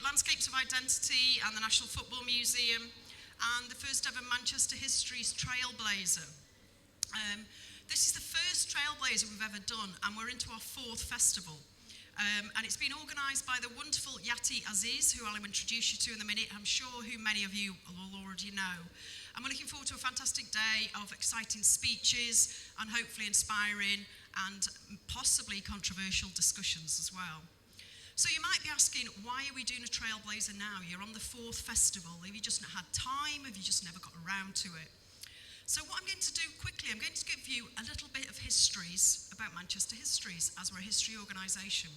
Landscapes of Identity and the National Football Museum, and the first ever Manchester History's Trailblazer. This is the first Trailblazer we've ever done, and we're into our fourth festival. And it's been organised by the wonderful Yati Aziz, who I'll introduce you to in a minute. I'm sure who many of you will already know. And we're looking forward to a fantastic day of exciting speeches and hopefully inspiring and possibly controversial discussions as well. So you might be asking, why are we doing a Trailblazer now? You're on the fourth festival. Have you just not had time? Have you just never got around to it? So what I'm going to do quickly, I'm going to give you a little bit of histories about Manchester Histories, as we're a history organisation.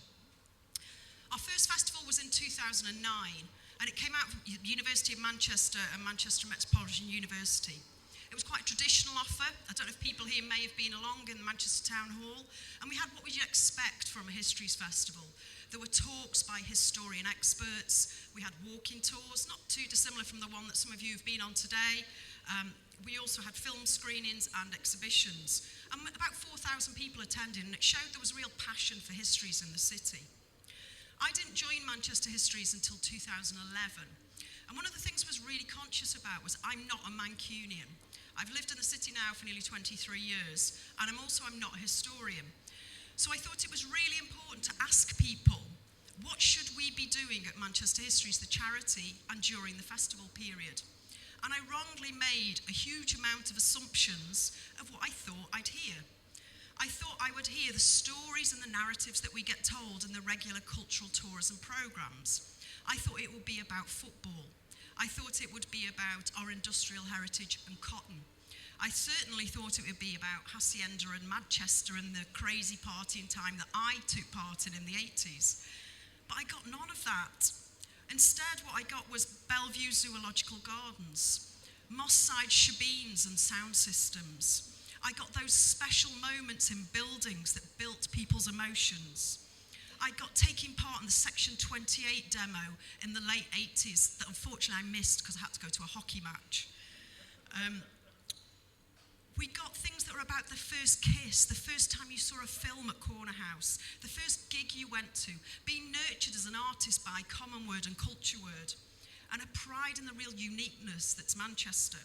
Our first festival was in 2009, and it came out from the University of Manchester and Manchester Metropolitan University. It was quite a traditional offer. I don't know if people here may have been along in the Manchester Town Hall, and we had what we'd expect from a Histories Festival. There were talks by historian experts. We had walking tours, not too dissimilar from the one that some of you have been on today. We also had film screenings and exhibitions. And about 4,000 people attended, and it showed there was a real passion for histories in the city. I didn't join Manchester Histories until 2011. And one of the things I was really conscious about was I'm not a Mancunian. I've lived in the city now for nearly 23 years, and I'm not a historian. So I thought it was really important to ask people, what should we be doing at Manchester Histories, the charity, and during the festival period? And I wrongly made a huge amount of assumptions of what I thought I'd hear. I thought I would hear the stories and the narratives that we get told in the regular cultural tours and programmes. I thought it would be about football. I thought it would be about our industrial heritage and cotton. I certainly thought it would be about Hacienda and Manchester and the crazy partying time that I took part in the 80s. But I got none of that. Instead, what I got was Bellevue Zoological Gardens, Moss Side shebeens and sound systems. I got those special moments in buildings that built people's emotions. I got taking part in the Section 28 demo in the late 80s that unfortunately I missed because I had to go to a hockey match. We got things that were about the first kiss, the first time you saw a film at Corner House, the first gig you went to, being nurtured as an artist by Common Word and Culture Word, and a pride in the real uniqueness that's Manchester.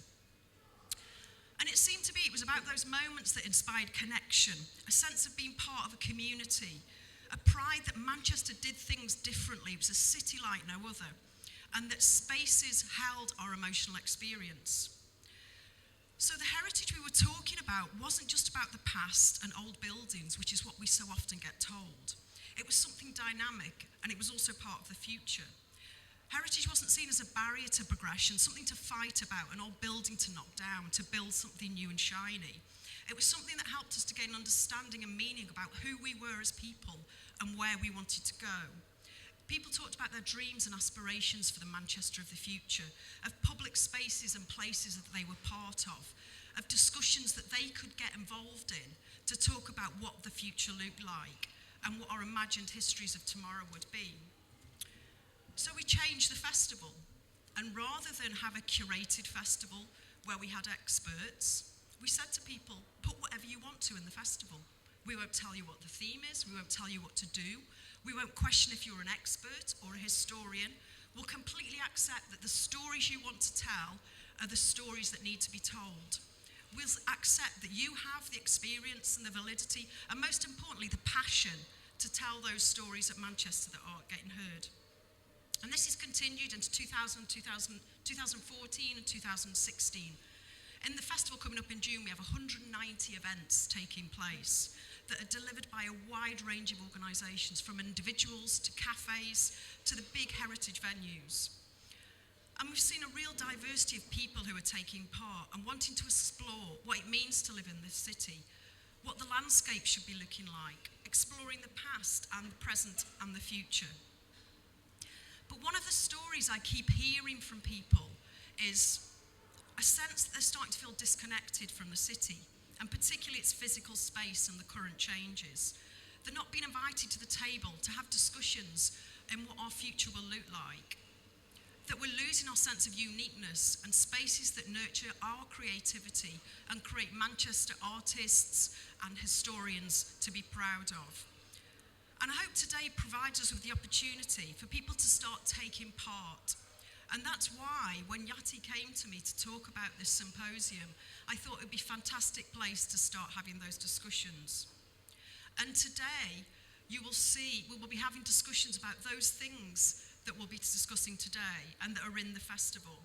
And it seemed to be, it was about those moments that inspired connection, a sense of being part of a community, a pride that Manchester did things differently. It was a city like no other, and that spaces held our emotional experience. So the heritage we were talking about wasn't just about the past and old buildings, which is what we so often get told. It was something dynamic, and it was also part of the future. Heritage wasn't seen as a barrier to progression, something to fight about, an old building to knock down, to build something new and shiny. It was something that helped us to gain understanding and meaning about who we were as people and where we wanted to go. People talked about their dreams and aspirations for the Manchester of the future, of public spaces and places that they were part of discussions that they could get involved in to talk about what the future looked like and what our imagined histories of tomorrow would be. So we changed the festival, and rather than have a curated festival where we had experts, we said to people, put whatever you want to in the festival. We won't tell you what the theme is, we won't tell you what to do, we won't question if you're an expert or a historian. We'll completely accept that the stories you want to tell are the stories that need to be told. We'll accept that you have the experience and the validity, and most importantly, the passion to tell those stories at Manchester that aren't getting heard. And this has continued into 2014 and 2016. In the festival coming up in June, we have 190 events taking place that are delivered by a wide range of organisations, from individuals to cafes to the big heritage venues. And we've seen a real diversity of people who are taking part and wanting to explore what it means to live in this city, what the landscape should be looking like, exploring the past and the present and the future. But one of the stories I keep hearing from people is a sense that they're starting to feel disconnected from the city, and particularly its physical space and the current changes. They're not being invited to the table to have discussions in what our future will look like. That we're losing our sense of uniqueness and spaces that nurture our creativity and create Manchester artists and historians to be proud of. And I hope today provides us with the opportunity for people to start taking part. And that's why when Yati came to me to talk about this symposium, I thought it would be a fantastic place to start having those discussions. And today, you will see, we will be having discussions about those things that we'll be discussing today and that are in the festival.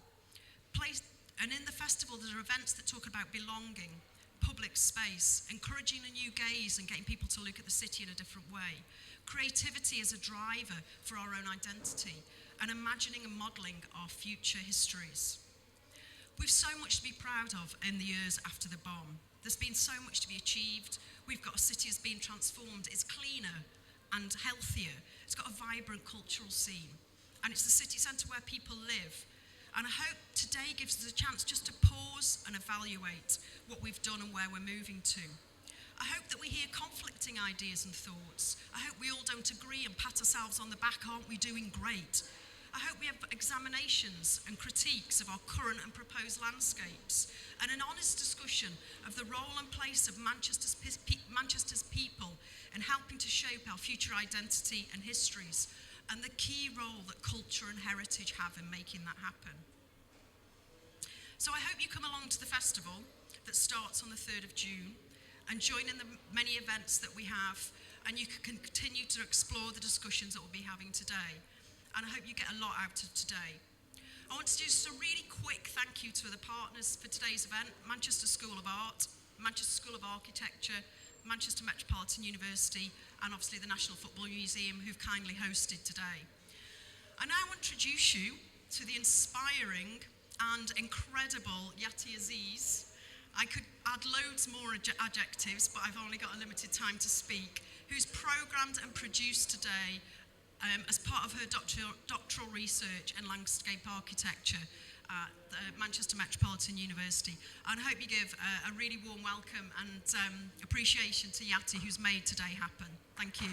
And in the festival, there are events that talk about belonging, public space, encouraging a new gaze and getting people to look at the city in a different way, creativity as a driver for our own identity, and imagining and modelling our future histories. We've so much to be proud of in the years after the bomb. There's been so much to be achieved. We've got a city that's been transformed. It's cleaner and healthier. It's got a vibrant cultural scene. And it's the city centre where people live. And I hope today gives us a chance just to pause and evaluate what we've done and where we're moving to. I hope that we hear conflicting ideas and thoughts. I hope we all don't agree and pat ourselves on the back, aren't we doing great? I hope we have examinations and critiques of our current and proposed landscapes, and an honest discussion of the role and place of Manchester's people in helping to shape our future identity and histories, and the key role that culture and heritage have in making that happen. So I hope you come along to the festival that starts on the 3rd of June and join in the many events that we have, and you can continue to explore the discussions that we'll be having today. And I hope you get a lot out of today. I want to do just a really quick thank you to the partners for today's event: Manchester School of Art, Manchester School of Architecture, Manchester Metropolitan University, and obviously the National Football Museum, who've kindly hosted today. I now want to introduce you to the inspiring and incredible Yati Aziz. I could add loads more adjectives, but I've only got a limited time to speak, who's programmed and produced today as part of her doctoral research in landscape architecture at the Manchester Metropolitan University. And I hope you give a really warm welcome and appreciation to Yati, who's made today happen. Thank you.